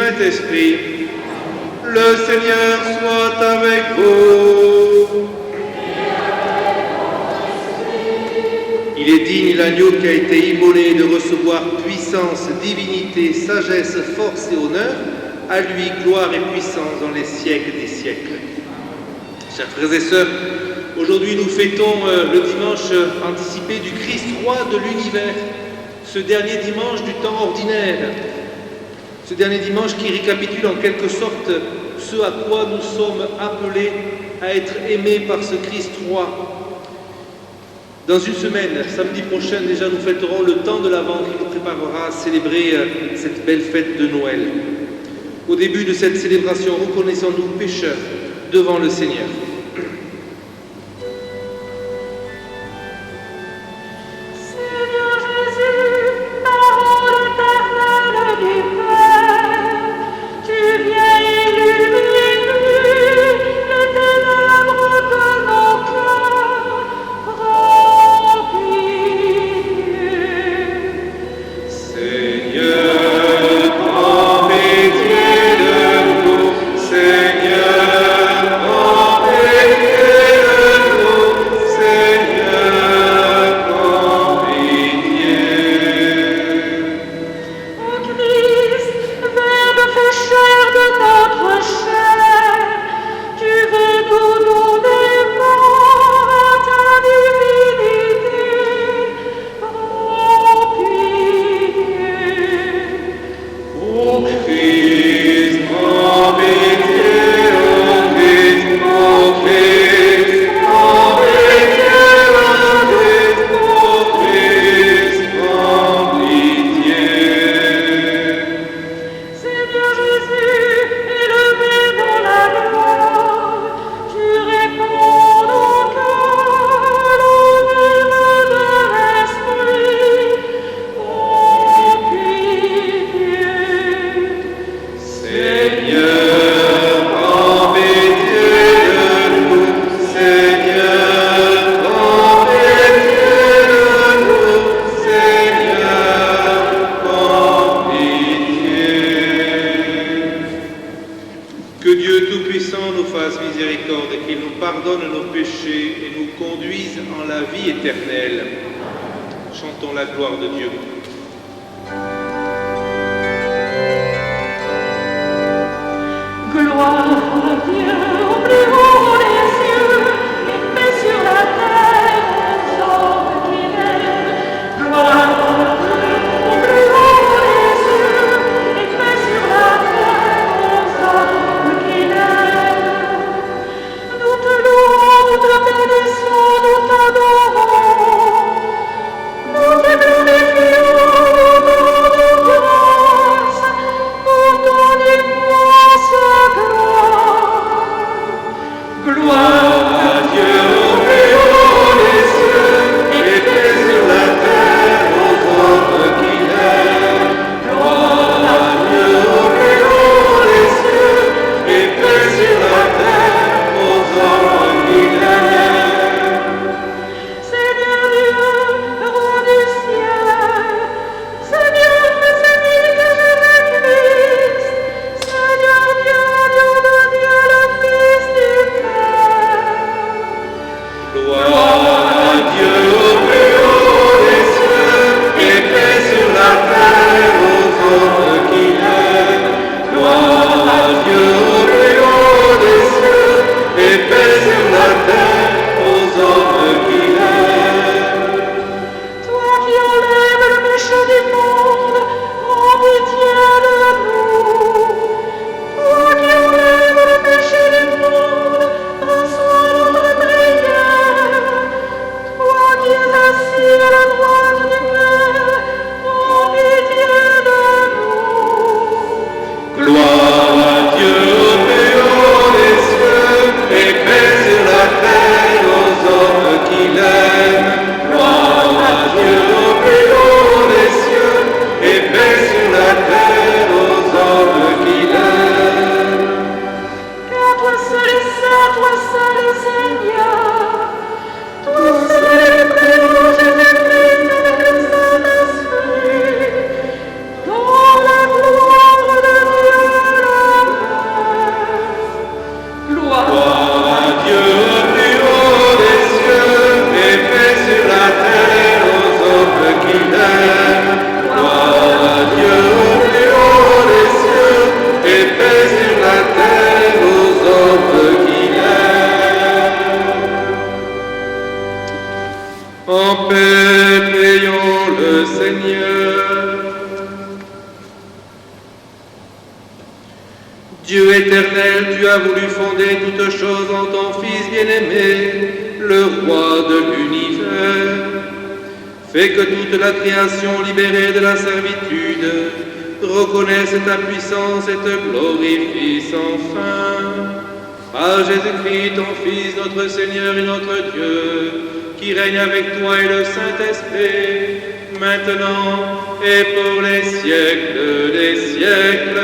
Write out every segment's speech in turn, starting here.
Saint-Esprit. Le Seigneur soit avec vous. Il est digne l'agneau qui a été immolé de recevoir puissance, divinité, sagesse, force et honneur. À lui, gloire et puissance dans les siècles des siècles. Chers frères et sœurs, aujourd'hui nous fêtons le dimanche anticipé du Christ roi de l'univers, ce dernier dimanche du temps ordinaire, ce dernier dimanche qui récapitule en quelque sorte ce à quoi nous sommes appelés à être aimés par ce Christ roi. Dans une semaine, samedi prochain déjà, nous fêterons le temps de l'Avent qui nous préparera à célébrer cette belle fête de Noël. Au début de cette célébration, reconnaissons-nous pécheurs devant le Seigneur. Chantons la gloire de Dieu. Gloire à Dieu au plus haut des cieux, et paix sur la terre aux hommes qui l'aiment. Gloire à Dieu au plus haut des cieux, et paix sur la terre aux hommes qui l'aiment. Nous te louons, nous te bénissons, nous t'adorons. Nous te glorifions. En paix, prions le Seigneur. Dieu éternel, tu as voulu fonder toutes choses en ton Fils bien-aimé, le roi de l'univers. Fais que toute la création libérée de la servitude reconnaisse ta puissance et te glorifie sans fin. Par Jésus-Christ, ton Fils, notre Seigneur et notre Dieu, qui règne avec toi et le Saint-Esprit, maintenant et pour les siècles des siècles.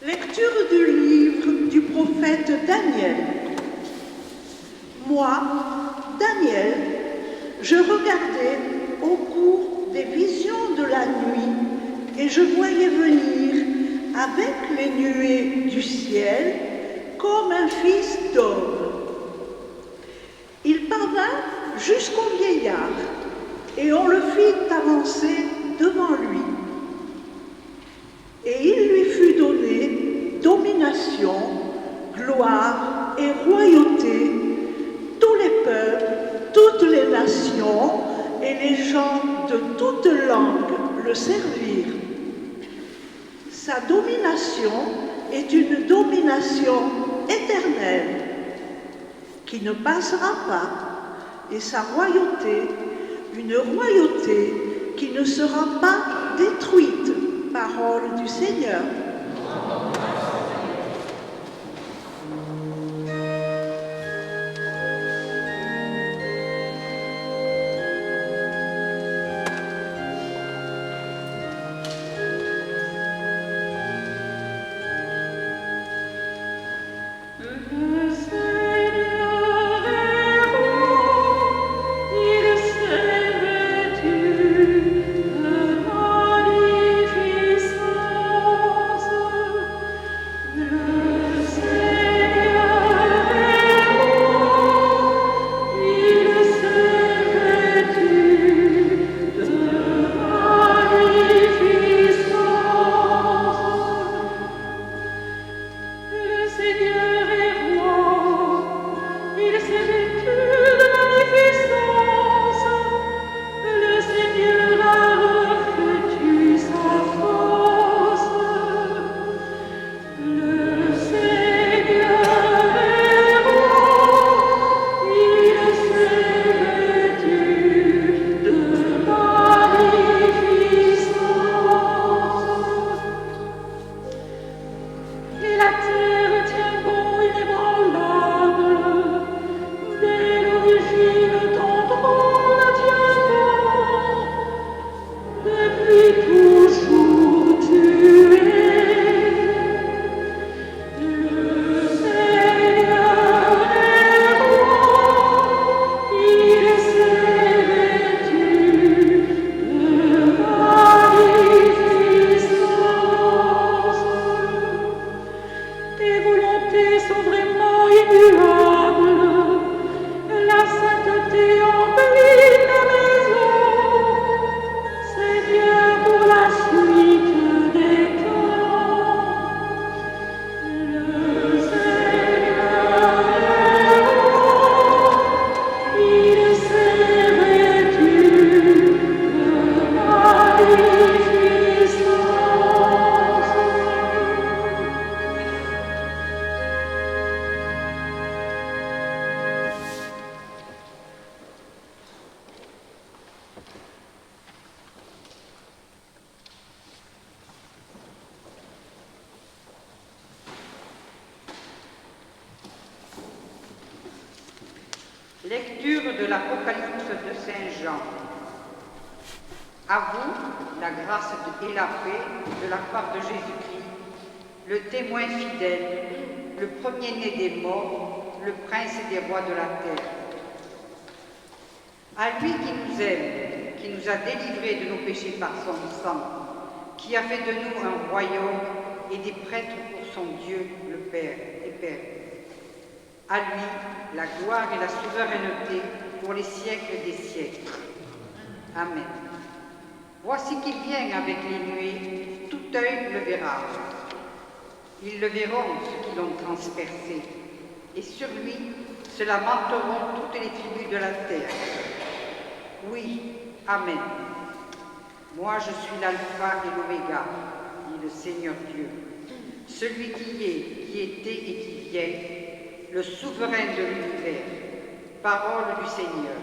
Lecture du livre du prophète Daniel. Moi, Daniel, je regardais au cours des visions de la nuit et je voyais venir avec les nuées du ciel comme un fils d'homme. Il parvint jusqu'au vieillard et on le fit avancer devant lui. Et il lui fut donné domination, gloire et royauté. Tous les peuples, toutes les nations et les gens de toutes langues le servirent. Sa domination est une domination éternelle qui ne passera pas, et sa royauté, une royauté qui ne sera pas détruite. Parole du Seigneur. Lecture de l'Apocalypse de Saint Jean. À vous, la grâce et la paix de la part de Jésus-Christ, le témoin fidèle, le premier-né des morts, le prince des rois de la terre. À lui qui nous aime, qui nous a délivrés de nos péchés par son sang, qui a fait de nous un royaume et des prêtres pour son Dieu, le Père et Père. À lui, la gloire et la souveraineté pour les siècles des siècles. Amen. Voici qu'il vient avec les nuées, tout œil le verra. Ils le verront, ceux qui l'ont transpercé, et sur lui se lamenteront toutes les tribus de la terre. Oui, Amen. Moi je suis l'alpha et l'oméga, dit le Seigneur Dieu, celui qui est, qui était et qui vient, le souverain de l'univers. Parole du Seigneur.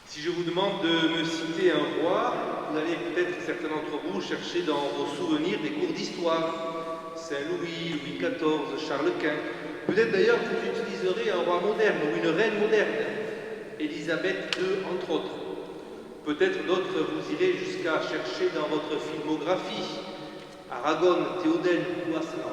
Si je vous demande de me citer un roi, vous allez peut-être, certains d'entre vous, chercher dans vos souvenirs des cours d'histoire. Saint-Louis, Louis XIV, Charles Quint. Peut-être d'ailleurs que vous utiliserez un roi moderne ou une reine moderne, Élisabeth II entre autres. Peut-être d'autres vous irez jusqu'à chercher dans votre filmographie Aragon, Théoden ou Aslan.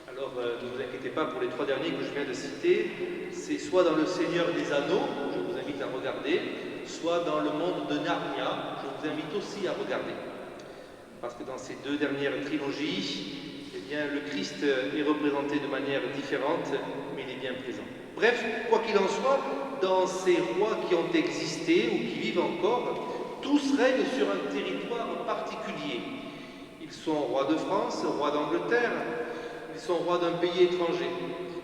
Alors ne vous inquiétez pas pour les trois derniers que je viens de citer, c'est soit dans Le Seigneur des Anneaux, je vous invite à regarder, soit dans Le Monde de Narnia, je vous invite aussi à regarder. Parce que dans ces deux dernières trilogies, eh bien, le Christ est représenté de manière différente, mais il est bien présent. Bref, quoi qu'il en soit, dans ces rois qui ont existé ou qui vivent encore, tous règnent sur un territoire particulier. Ils sont rois de France, rois d'Angleterre, ils sont rois d'un pays étranger.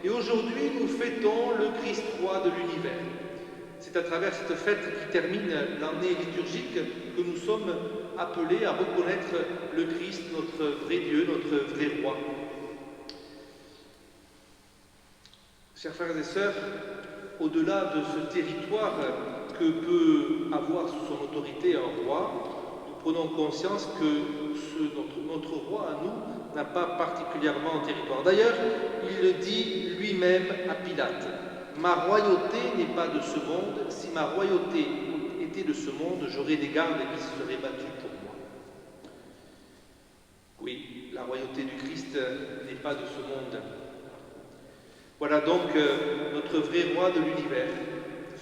Et aujourd'hui, nous fêtons le Christ roi de l'univers. C'est à travers cette fête qui termine l'année liturgique que nous sommes appelés à reconnaître le Christ, notre vrai Dieu, notre vrai roi. Chers frères et sœurs, au-delà de ce territoire que peut avoir sous son autorité un roi, nous prenons conscience que notre roi à nous n'a pas particulièrement un territoire. D'ailleurs, il le dit lui-même à Pilate. Ma royauté n'est pas de ce monde. Si ma royauté était de ce monde, j'aurais des gardes qui se seraient battus pour moi. Oui, la royauté du Christ n'est pas de ce monde. Voilà donc notre vrai roi de l'univers.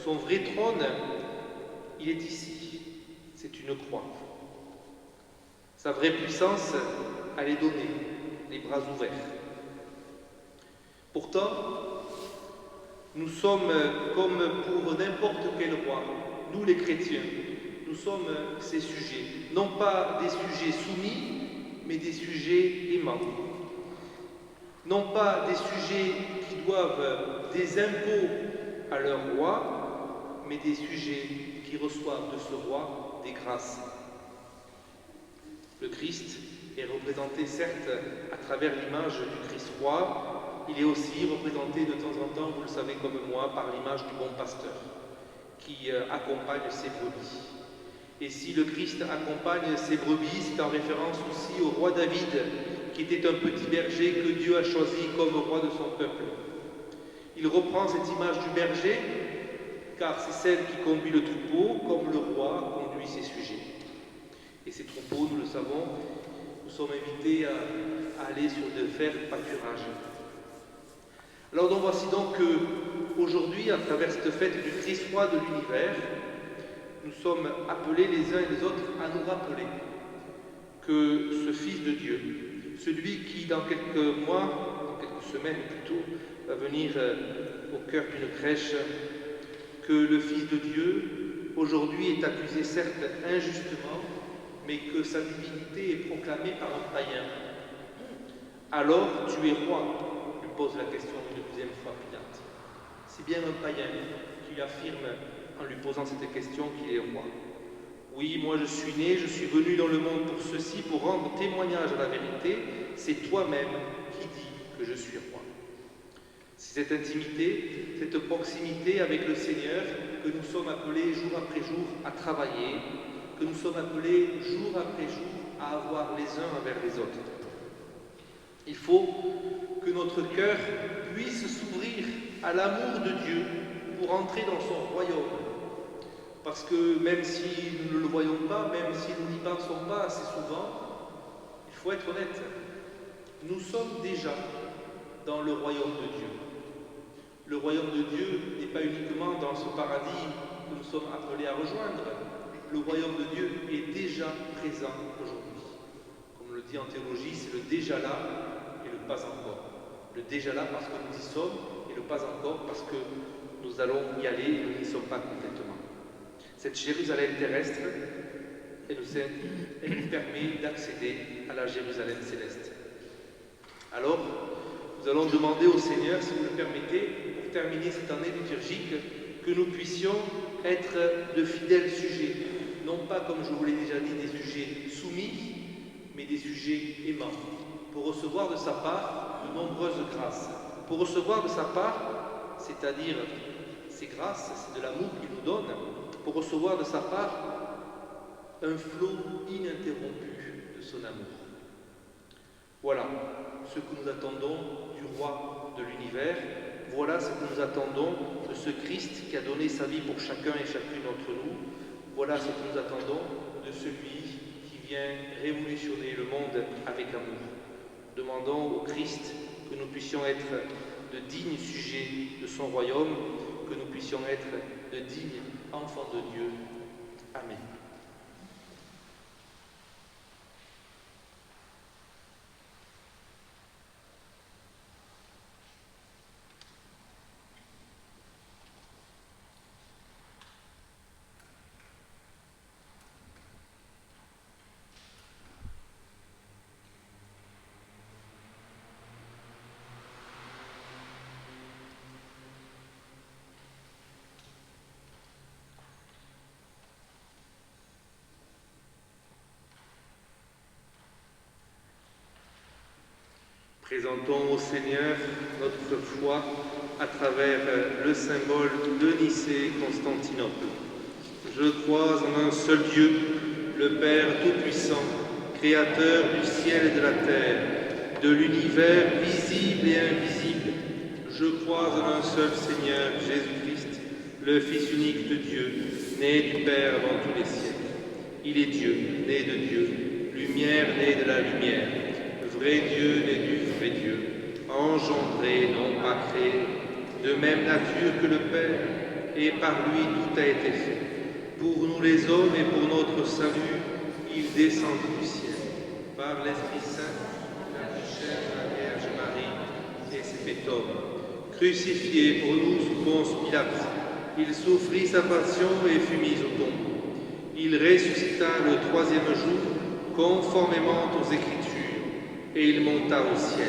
Son vrai trône, il est ici. C'est une croix. Sa vraie puissance, elle est donnée, les bras ouverts. Pourtant, nous sommes comme pour n'importe quel roi, nous les chrétiens, nous sommes ces sujets, non pas des sujets soumis, mais des sujets aimants. Non pas des sujets qui doivent des impôts à leur roi, mais des sujets qui reçoivent de ce roi des grâces. Le Christ est représenté certes à travers l'image du Christ roi, il est aussi représenté de temps en temps, vous le savez comme moi, par l'image du bon pasteur qui accompagne ses brebis. Et si le Christ accompagne ses brebis, c'est en référence aussi au roi David, qui était un petit berger que Dieu a choisi comme roi de son peuple. Il reprend cette image du berger, car c'est celle qui conduit le troupeau, comme le roi conduit ses sujets. Et ces troupeaux, nous le savons, nous sommes invités à aller sur de faire pâturage. Alors donc voici donc qu'aujourd'hui, à travers cette fête du Christ roi de l'univers, nous sommes appelés les uns et les autres à nous rappeler que ce Fils de Dieu, celui qui dans quelques mois, dans quelques semaines plutôt, va venir au cœur d'une crèche, que le Fils de Dieu aujourd'hui est accusé certes injustement, mais que sa divinité est proclamée par un païen. Alors tu es roi, lui pose la question une deuxième fois Pilate. C'est bien un païen qui affirme en lui posant cette question qu'il est roi. Oui, moi je suis né, je suis venu dans le monde pour ceci, pour rendre témoignage à la vérité, c'est toi-même qui dis que je suis roi. C'est cette intimité, cette proximité avec le Seigneur que nous sommes appelés jour après jour à travailler, que nous sommes appelés jour après jour à avoir les uns envers les autres. Il faut que notre cœur puisse s'ouvrir à l'amour de Dieu pour entrer dans son royaume. Parce que même si nous ne le voyons pas, même si nous n'y pensons pas assez souvent, il faut être honnête, nous sommes déjà dans le royaume de Dieu. Le royaume de Dieu n'est pas uniquement dans ce paradis que nous sommes appelés à rejoindre. Le royaume de Dieu est déjà présent aujourd'hui. Comme on le dit en théologie, c'est le déjà là et le pas encore. Le déjà là parce que nous y sommes et le pas encore parce que nous allons y aller et nous n'y sommes pas complètement. Cette Jérusalem terrestre, elle nous permet d'accéder à la Jérusalem céleste. Alors, nous allons demander au Seigneur, si vous le permettez, pour terminer cette année liturgique, que nous puissions être de fidèles sujets, non pas, comme je vous l'ai déjà dit, des sujets soumis, mais des sujets aimants, pour recevoir de sa part de nombreuses grâces. Pour recevoir de sa part, c'est-à-dire ces grâces, c'est de l'amour qu'il nous donne, pour recevoir de sa part un flot ininterrompu de son amour. Voilà ce que nous attendons du roi de l'univers, voilà ce que nous attendons de ce Christ qui a donné sa vie pour chacun et chacune d'entre nous, voilà ce que nous attendons de celui qui vient révolutionner le monde avec amour. Demandons au Christ que nous puissions être de dignes sujets de son royaume, que nous puissions être de dignes enfants de Dieu. Amen. Présentons au Seigneur notre foi à travers le symbole de Nicée-Constantinople. Je crois en un seul Dieu, le Père Tout-Puissant, Créateur du ciel et de la terre, de l'univers visible et invisible. Je crois en un seul Seigneur, Jésus-Christ, le Fils unique de Dieu, né du Père avant tous les siècles. Il est Dieu, né de Dieu, lumière née de la lumière, vrai Dieu né du vrai Dieu, engendré, non pas créé, de même nature que le Père, et par lui tout a été fait. Pour nous les hommes et pour notre salut, il descend du ciel. Par l'Esprit Saint, la chair de la Vierge Marie, et s'est fait homme. Crucifié pour nous sous Ponce Pilate, il souffrit sa passion et fut mis au tombeau. Il ressuscita le troisième jour, conformément aux Écritures, et il monta au ciel.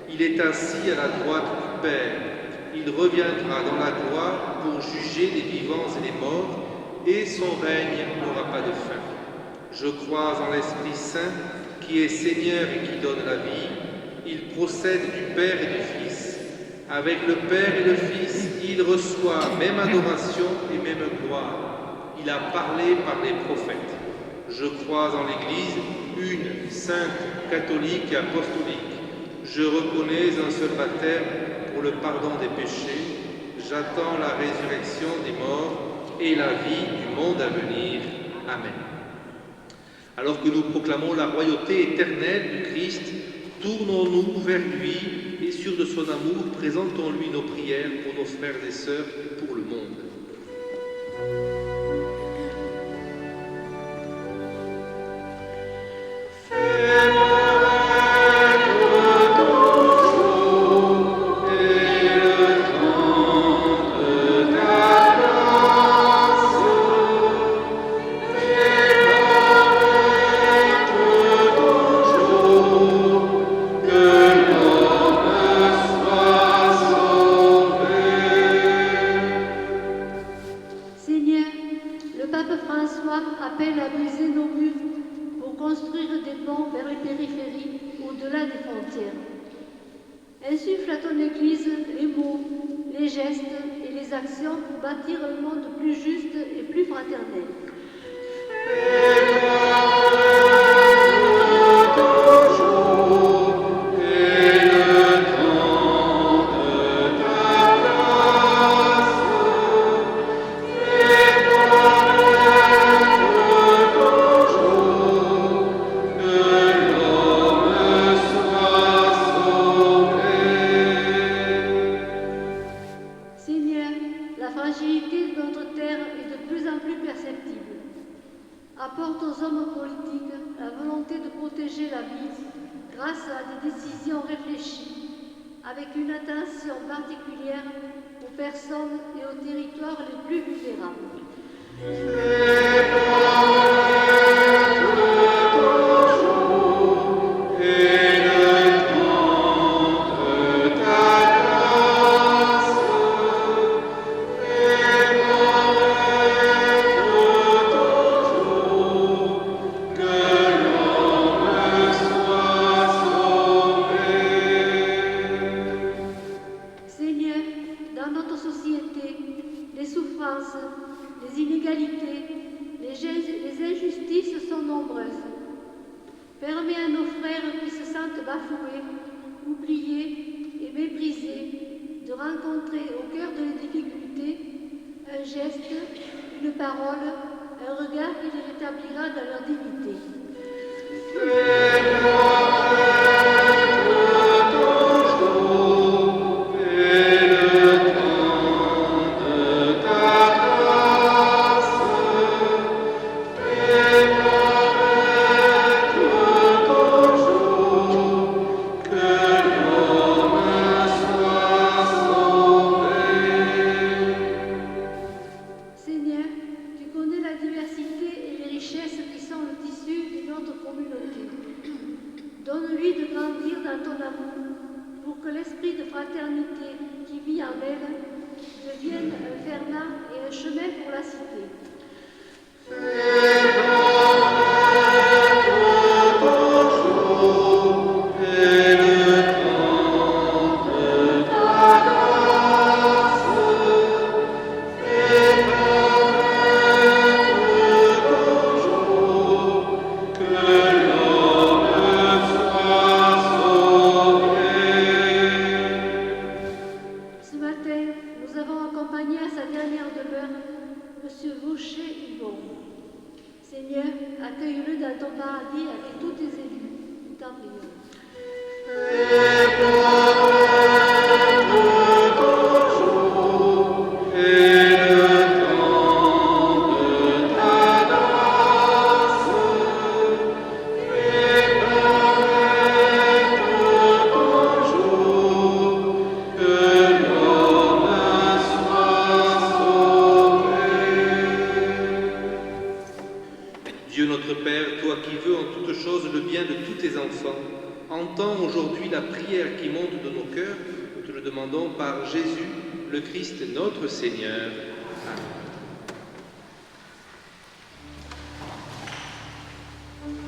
Il est assis à la droite du Père. Il reviendra dans la gloire pour juger les vivants et les morts, et son règne n'aura pas de fin. Je crois en l'Esprit Saint, qui est Seigneur et qui donne la vie. Il procède du Père et du Fils. Avec le Père et le Fils, il reçoit même adoration et même gloire. Il a parlé par les prophètes. Je crois en l'Église, une, sainte, catholique et apostolique. Je reconnais un seul baptême pour le pardon des péchés. J'attends la résurrection des morts et la vie du monde à venir. Amen. Alors que nous proclamons la royauté éternelle du Christ, tournons-nous vers lui et sûr de son amour, présentons-lui nos prières pour nos frères et sœurs et pour le monde. Insuffle à ton Église les mots, les gestes et les actions pour bâtir un monde plus juste et plus fraternel. Apporte aux hommes politiques la volonté de protéger la vie grâce à des décisions réfléchies, avec une attention particulière aux personnes et aux territoires les plus vulnérables. Les inégalités, les injustices sont nombreuses. Permets à nos frères qui se sentent bafoués, oubliés et méprisés de rencontrer au cœur de leurs difficultés un geste, une parole, un regard qui les rétablira dans leur dignité. Donne-lui de grandir dans ton amour pour que l'esprit de fraternité qui vit en elle devienne un ferment et un chemin pour la cité. rocher Yvon. Seigneur, accueille-le dans ton paradis avec tous tes élus. Nous t'en prions. Dieu notre Père, toi qui veux en toutes choses le bien de tous tes enfants, entends aujourd'hui la prière qui monte de nos cœurs. Nous te le demandons par Jésus, le Christ, notre Seigneur. Amen.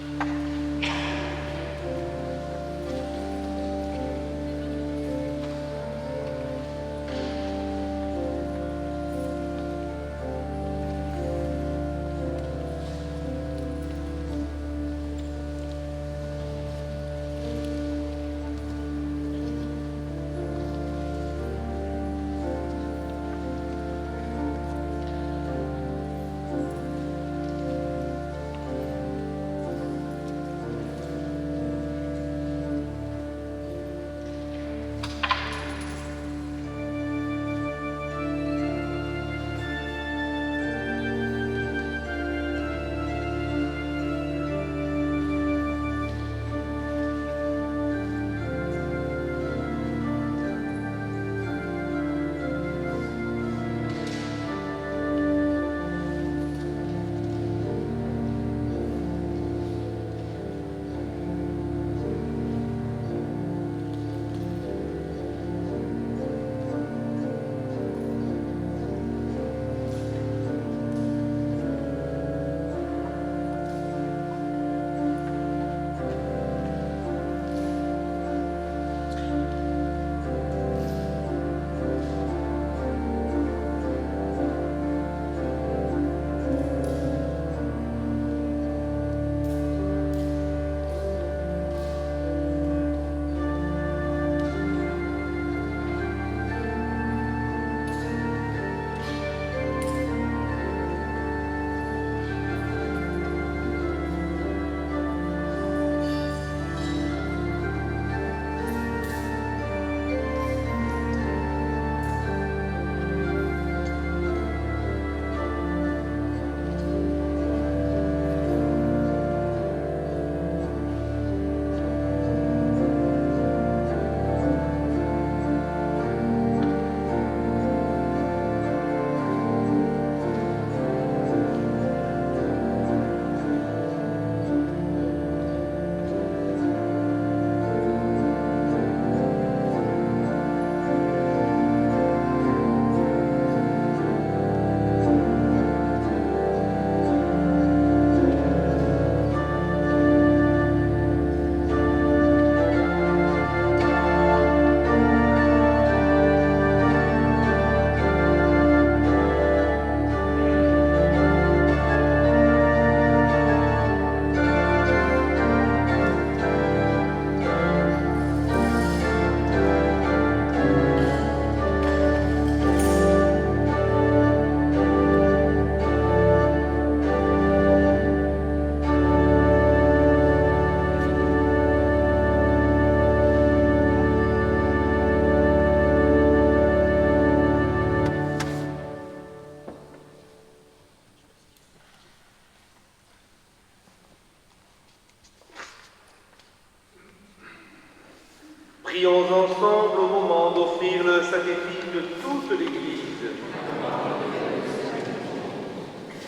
Prions ensemble au moment d'offrir le sacrifice de toute l'Église.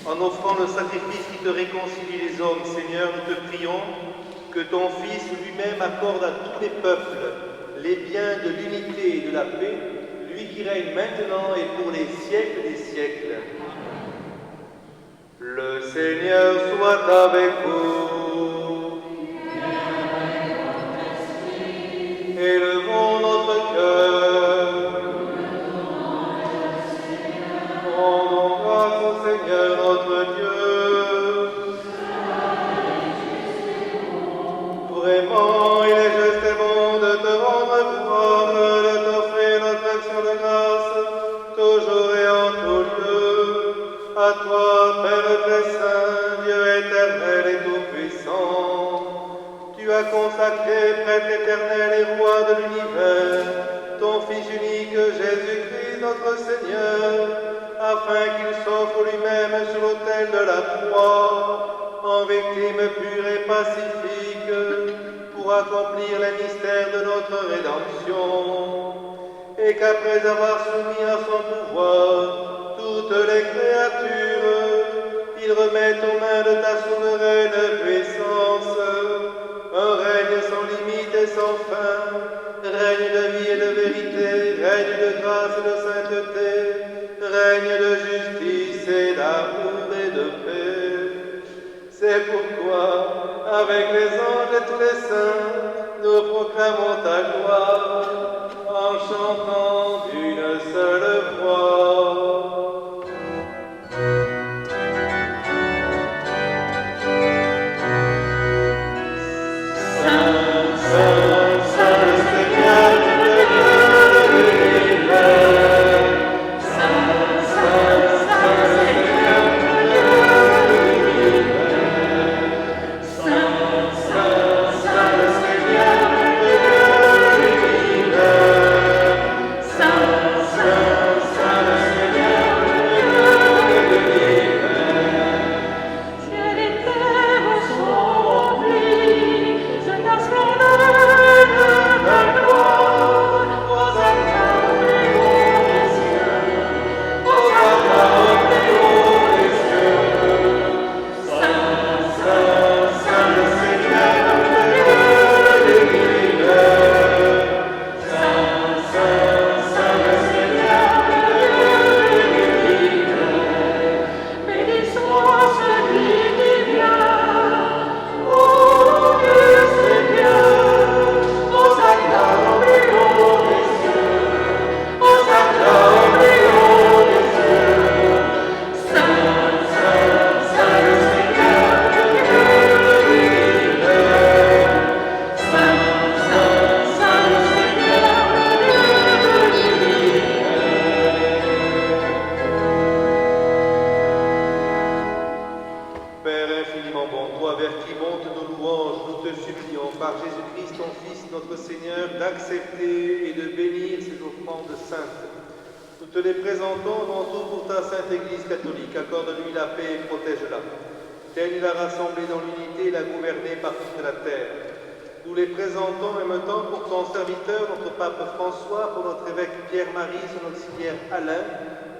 En offrant le sacrifice qui te réconcilie les hommes, Seigneur, nous te prions que ton Fils lui-même accorde à tous les peuples les biens de l'unité et de la paix, lui qui règne maintenant et pour les siècles des siècles. Le Seigneur soit avec vous. Élevons notre cœur. Rendons grâce au Seigneur notre Dieu. Vraiment, il est juste et bon de te rendre gloire, de t'offrir notre action de grâce, toujours et en tout lieu, à toi, Père. Père très saint, Dieu éternel et tout-puissant, tu as consacré, prêtre éternel et roi de l'univers, ton Fils unique Jésus-Christ notre Seigneur, afin qu'il s'offre lui-même sur l'autel de la croix, en victime pure et pacifique, pour accomplir les mystères de notre rédemption, et qu'après avoir soumis à son pouvoir toutes les créatures, il remette aux mains de ta souveraine puissance un règne sans limite et sans fin, règne de vie et de vérité, règne de grâce et de sainteté, règne de justice et d'amour et de paix. C'est pourquoi, avec les anges et tous les saints, nous proclamons ta gloire en chantant d'une seule voix.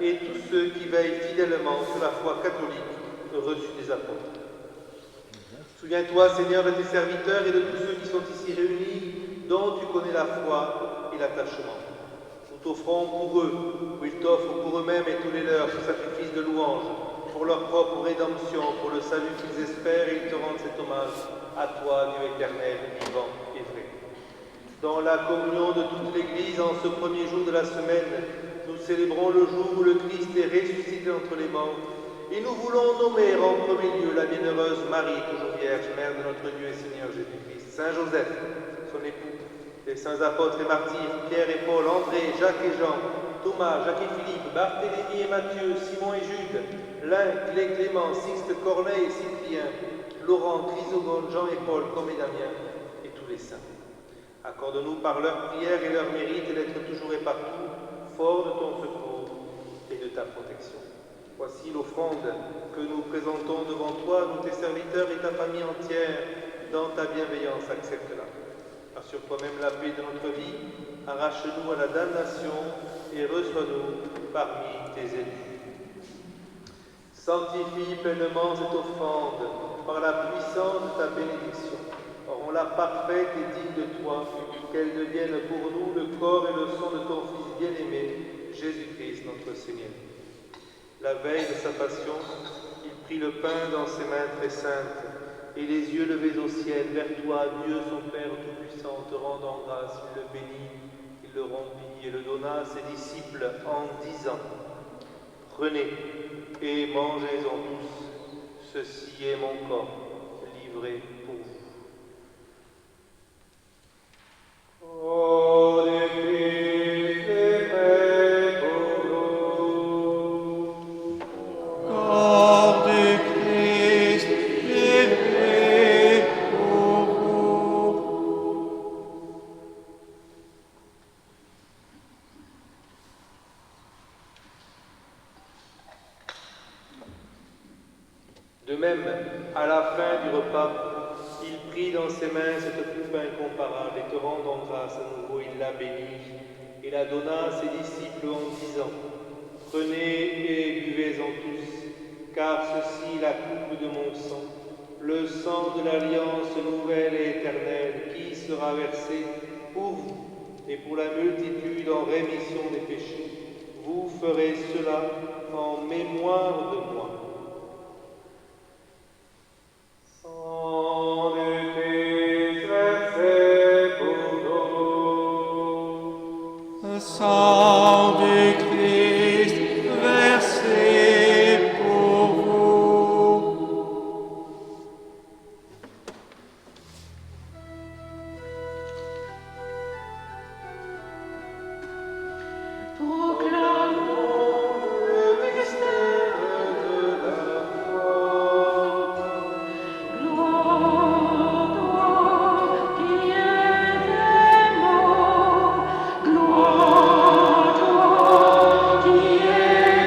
Et tous ceux qui veillent fidèlement sur la foi catholique reçue des apôtres. Souviens-toi, Seigneur, de tes serviteurs et de tous ceux qui sont ici réunis, dont tu connais la foi et l'attachement. Nous t'offrons pour eux, ou ils t'offrent pour eux-mêmes et tous les leurs, ce sacrifice de louange, pour leur propre rédemption, pour le salut qu'ils espèrent, et ils te rendent cet hommage à toi, Dieu éternel, vivant et vrai. Dans la communion de toute l'Église, en ce premier jour de la semaine, nous célébrons le jour où le Christ est ressuscité entre les morts, et nous voulons nommer en premier lieu la bienheureuse Marie, toujours vierge, mère de notre Dieu et Seigneur Jésus-Christ, Saint Joseph, son époux, les saints apôtres et martyrs, Pierre et Paul, André, Jacques et Jean, Thomas, Jacques et Philippe, Barthélemy et Matthieu, Simon et Jude, Lin, Clément, Sixte, Corneille et Cyprien, Laurent, Chrysogone, Jean et Paul, comme et Damien, et tous les saints. Accorde-nous par leurs prières et leurs mérites d'être toujours et partout fort de ton secours et de ta protection. Voici l'offrande que nous présentons devant toi, nous tes serviteurs et ta famille entière, dans ta bienveillance, accepte-la. Assure toi-même la paix de notre vie, arrache-nous à la damnation et reçois-nous parmi tes élus. Sanctifie pleinement cette offrande par la puissance de ta bénédiction. Rends-la parfaite et digne de toi, qu'elle devienne pour nous le corps et le sang de ton Fils bien-aimé, Jésus-Christ notre Seigneur. La veille de sa passion, il prit le pain dans ses mains très saintes, et les yeux levés au ciel, vers toi, Dieu son Père Tout-Puissant, te rendant grâce, il le bénit, il le rompit et le donna à ses disciples en disant : Prenez et mangez-en tous, ceci est mon corps, livré pour vous. Oh, Corps du De même, à la fin du repas, il prit dans ses mains cette coupe incomparable et te rendant grâce à nouveau, il la bénit et la donna à ses disciples en disant: Prenez et buvez-en tous, car ceci est la coupe de mon sang, le sang de l'alliance nouvelle et éternelle qui sera versé pour vous et pour la multitude en rémission des péchés. Vous ferez cela en mémoire de moi. Sang du Christ versé pour nous. Sang du Christ versé pour vous. Proclamons le mystère de la foi. Gloire toi qui es mort, gloire toi qui es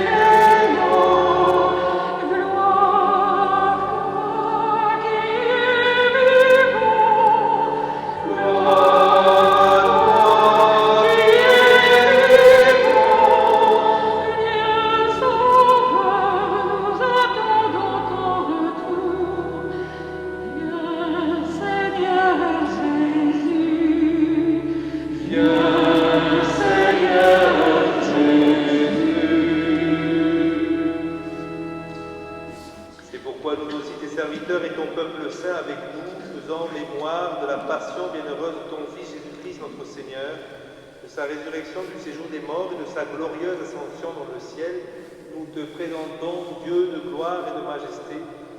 mort, gloire toi qui es vivant, gloire toi qui es vivant, Dieu sauveur, nous attendons ton retour. Viens, Seigneur Jésus, viens, Seigneur Jésus. C'est pourquoi nous aussi, tes serviteurs et ton peuple saint avec nous, faisant mémoire de la passion bienheureuse de ton Fils Jésus-Christ notre Seigneur, de sa résurrection du séjour des morts et de sa glorieuse ascension dans le ciel, nous te présentons, Dieu de gloire et de majesté,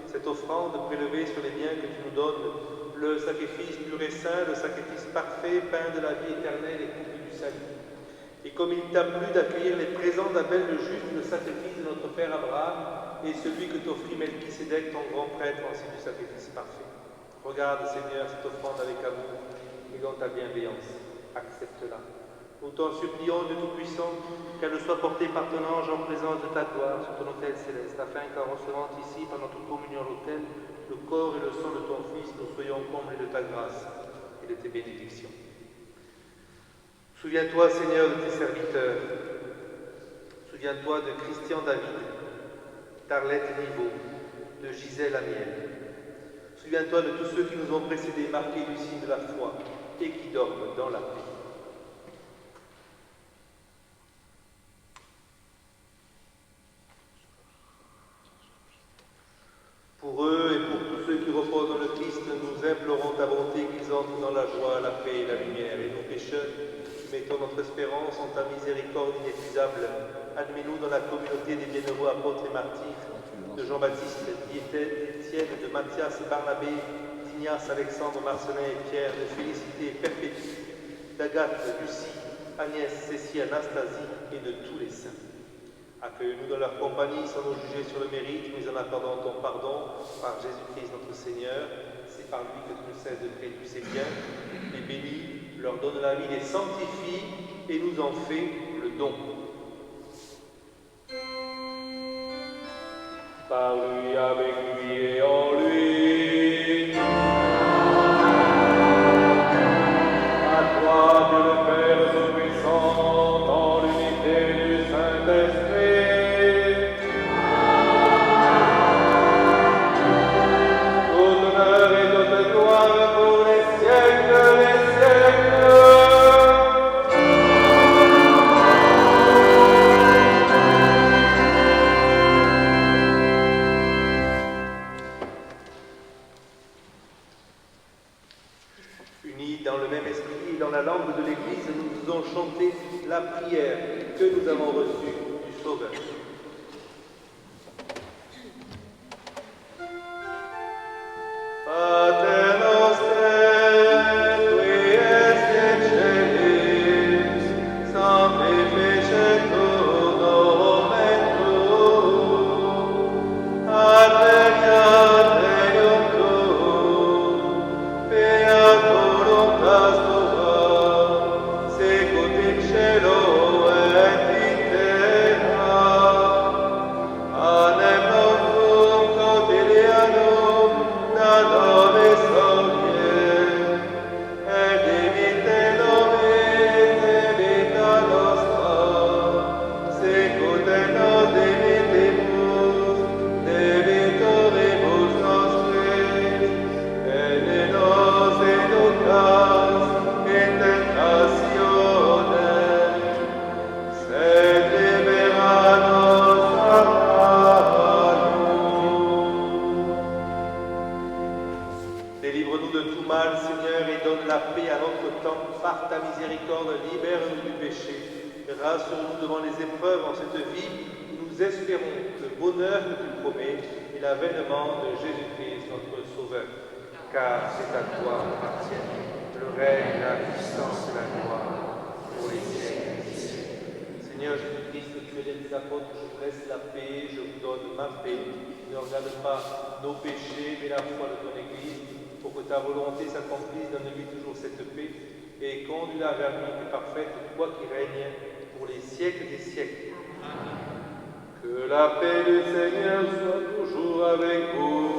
cette offrande prélevée sur les biens que tu nous donnes, le sacrifice pur et saint, le sacrifice parfait, pain de la vie éternelle et coupe du salut. Et comme il t'a plu d'accueillir les présents d'Abel le juste, le sacrifice de notre père Abraham, et celui que t'offrit Melchisédek, ton grand prêtre, ainsi du sacrifice parfait. Regarde, Seigneur, cette offrande avec amour, et dans ta bienveillance, accepte-la. Nous t'en supplions, Dieu Tout-Puissant, qu'elle soit portée par ton ange en présence de ta gloire sur ton autel céleste, afin qu'en recevant ici, par notre communion à l'autel, le corps et le sang de ton Fils, nous soyons comblés de ta grâce et de tes bénédictions. Souviens-toi, Seigneur, de tes serviteurs. Souviens-toi de Christian David, d'Arlette Niveau, de Gisèle Amiel. Souviens-toi de tous ceux qui nous ont précédés, marqués du signe de la foi, et qui dorment dans la paix. Pour eux et pour tous ceux qui reposent dans le Christ, nous implorons ta bonté qu'ils entrent dans la joie, la paix et la lumière. Et nous, pécheurs, qui mettons notre espérance en ta miséricorde inépuisable, admets-nous dans la communauté des bienheureux apôtres et martyrs, de Jean-Baptiste, d'Étienne, de Matthias, Barnabé, d'Ignace, Alexandre, Marcelin et Pierre, de Félicité, Perpétue, d'Agathe, Lucie, Agnès, Cécile, Anastasie et de tous les saints. Accueille-nous dans leur compagnie sans nous juger sur le mérite, mais en accordant ton pardon par Jésus-Christ notre Seigneur. C'est par lui que tu ne cesses de créer tous ces biens. Les bénis, leur donne la vie, les sanctifie et nous en fait le don. Par lui, avec lui et en lui. À toi, Dieu le Père Tout-Puissant, dans l'unité du Saint-Esprit. Toute honneur et toute gloire pour les siècles des siècles. Unis dans le même esprit et dans la langue de l'Église, nous faisons chanter la prière que nous avons reçue du Sauveur. Pater noster, qui es in celis, sanctificetur nomen tuum, adveniat regnum tuum, fiat voluntas tua, sicut in cielo et in terra. tout mal, Seigneur, et donne la paix à notre temps. Par ta miséricorde, libère-nous du péché. Rassure-nous devant les épreuves en cette vie. Nous espérons le bonheur que tu promets et l'avènement de Jésus-Christ, notre Sauveur. Car c'est à toi appartiennent le règne, la puissance et la gloire pour les siècles des siècles. Seigneur Jésus-Christ, tu es des apôtres, je vous laisse la paix, je vous donne ma paix. Ne regarde pas nos péchés, mais la foi de ton Église, pour que ta volonté s'accomplisse. Donne-lui toujours cette paix et conduis-la vers l'unité parfaite, toi qui règnes pour les siècles des siècles. Que la paix du Seigneur soit toujours avec vous.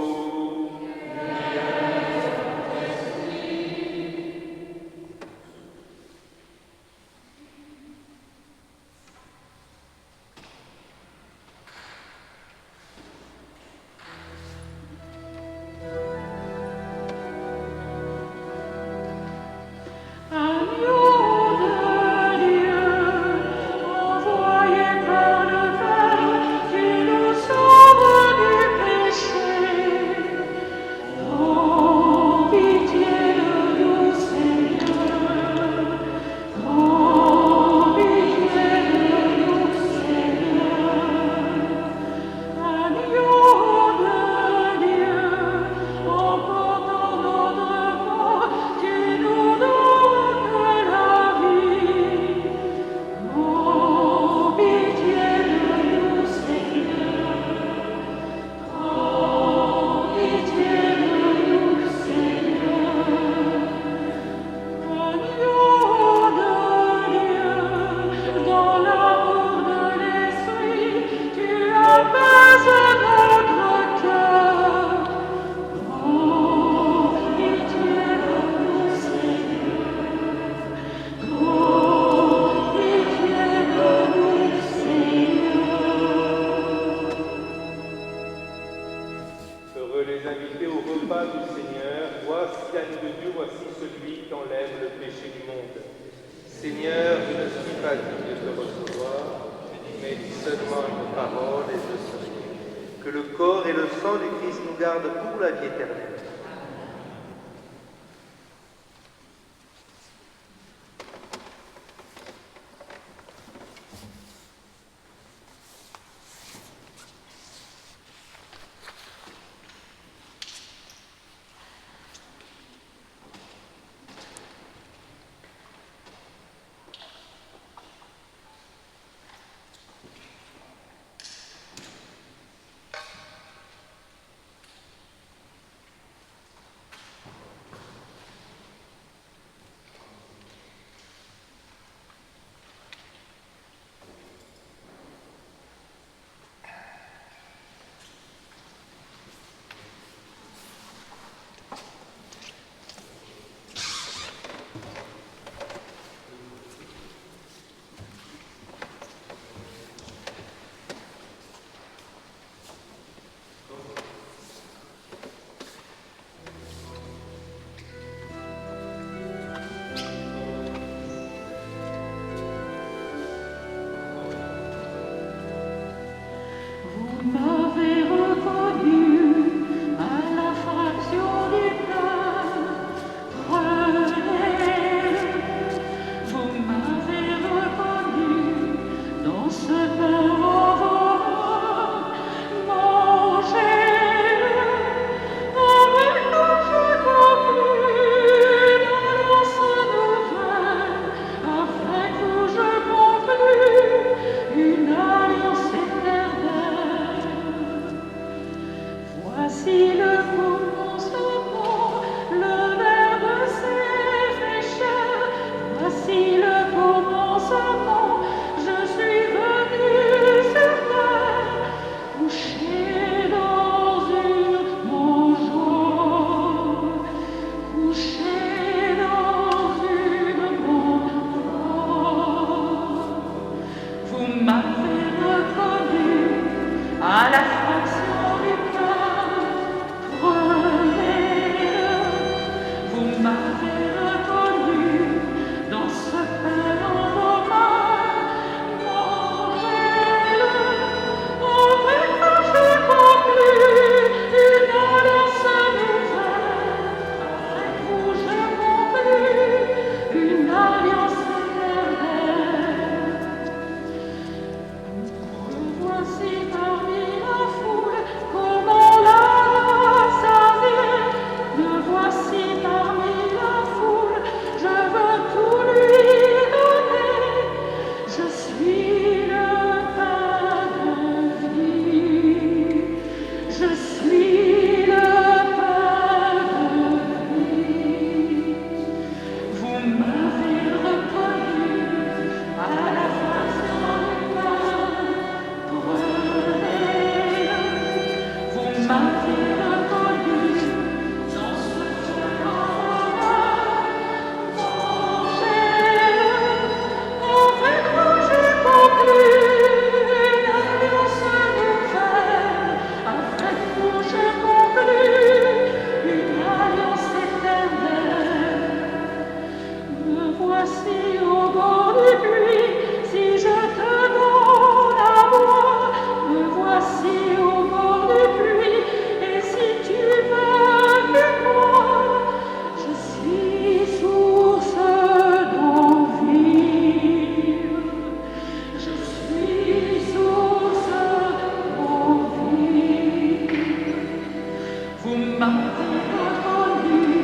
Vous m'avez reconnu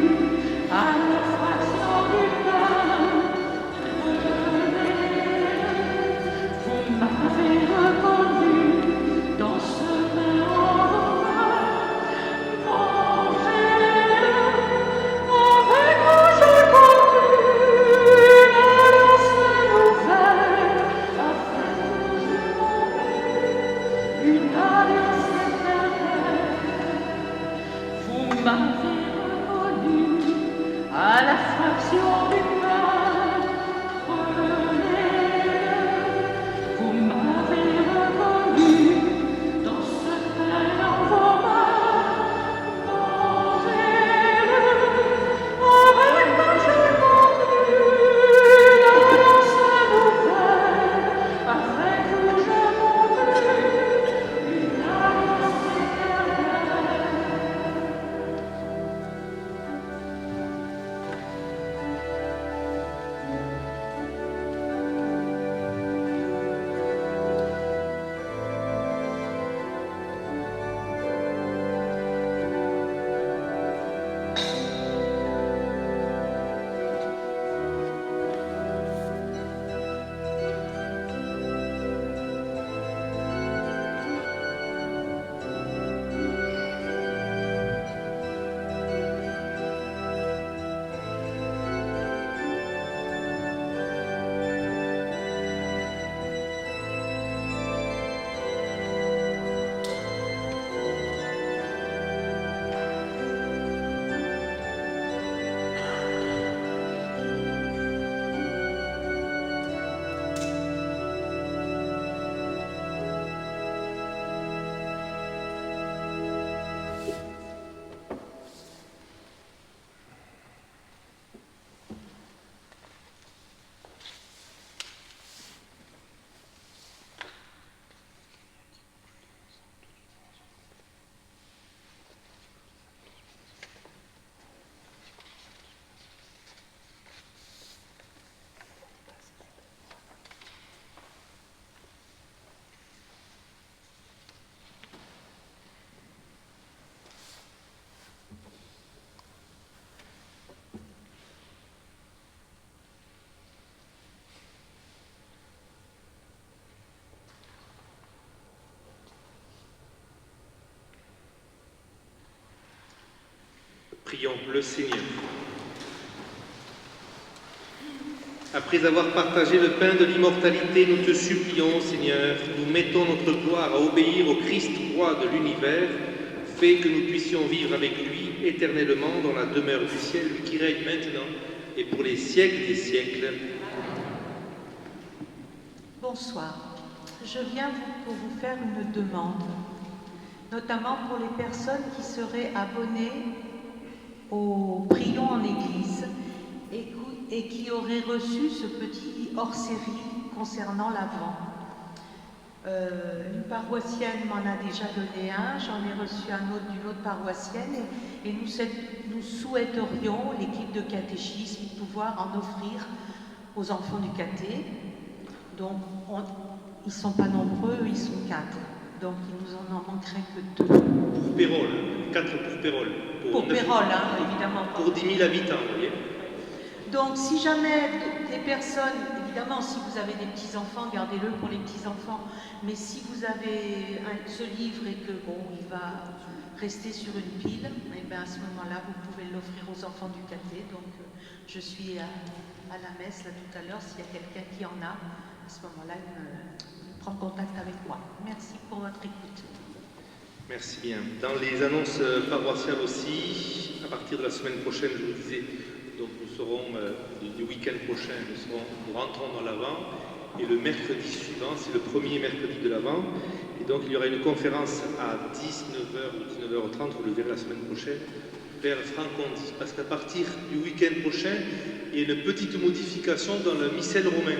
à la fraction du pain. Vous m'avez reconnu dans ce même endroit. Mangez-le, avec moi je continue la danse nouvelle, afin que je m'envole une alliance éternelle. Vous m'avez reconnu à la fraction du pain. Prenez-le. Vous m'avez reconnu dans ce pain en vos mains. Mangez-le. Avec moi je continue la danse nouvelle, afin que je m'envole une alliance éternelle. Prions le Seigneur. Après avoir partagé le pain de l'immortalité, nous te supplions, Seigneur, nous mettons notre gloire à obéir au Christ roi de l'univers, fais que nous puissions vivre avec lui éternellement dans la demeure du ciel, lui qui règne maintenant et pour les siècles des siècles. Bonsoir. Je viens pour vous faire une demande, notamment pour les personnes qui seraient abonnées au Prions en Église et qui auraient reçu ce petit hors-série concernant l'Avent. Une paroissienne m'en a déjà donné un, j'en ai reçu un autre d'une autre paroissienne et nous souhaiterions, l'équipe de catéchisme, pouvoir en offrir aux enfants du caté. Donc ils ne sont pas nombreux, ils sont 4. Donc il nous en manquerait que 2. Pour Pérol, 4 pour Pérol. Pour Pérol, hein, évidemment. Pour 10 000 habitants, vous voyez. Donc si jamais des personnes, évidemment si vous avez des petits-enfants, gardez-le pour les petits-enfants, mais si vous avez ce livre et que bon, il va rester sur une pile, et bien à ce moment-là, vous pouvez l'offrir aux enfants du caté. Donc je suis à la messe là tout à l'heure, s'il y a quelqu'un qui en a, à ce moment-là, il prend contact avec moi. Merci pour votre écoute. Merci bien. Dans les annonces paroissiales aussi, à partir de la semaine prochaine, je vous disais, donc nous serons, du week-end prochain, nous rentrons dans l'Avent, et le mercredi suivant, c'est le premier mercredi de l'Avent, et donc il y aura une conférence à 19h ou 19h30, vous le verrez la semaine prochaine, Père Francondi, parce qu'à partir du week-end prochain, il y a une petite modification dans le missel romain,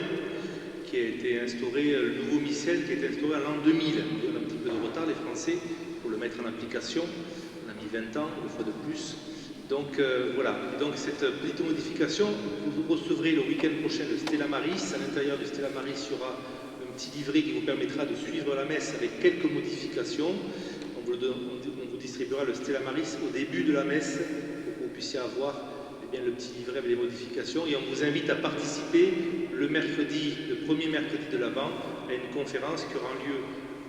qui a été instauré, le nouveau missel qui a été instauré en l'an 2000. Il y a un petit peu de retard, les Français, pour le mettre en application. On a mis 20 ans, une fois de plus. Donc voilà, donc cette petite modification, vous recevrez le week-end prochain le Stella Maris. À l'intérieur du Stella Maris, il y aura un petit livret qui vous permettra de suivre la messe avec quelques modifications. On on vous distribuera le Stella Maris au début de la messe pour que vous puissiez avoir le petit livret avec les modifications. Et on vous invite à participer le premier mercredi de l'Avent, à une conférence qui aura lieu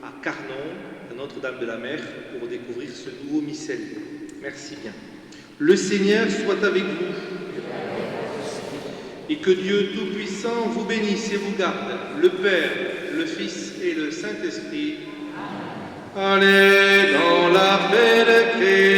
à Carnon, à Notre-Dame-de-la-Mer, pour découvrir ce nouveau missel. Merci bien. Le Seigneur soit avec vous. Et que Dieu Tout-Puissant vous bénisse et vous garde, le Père, le Fils et le Saint-Esprit. Allez dans la paix de Christ.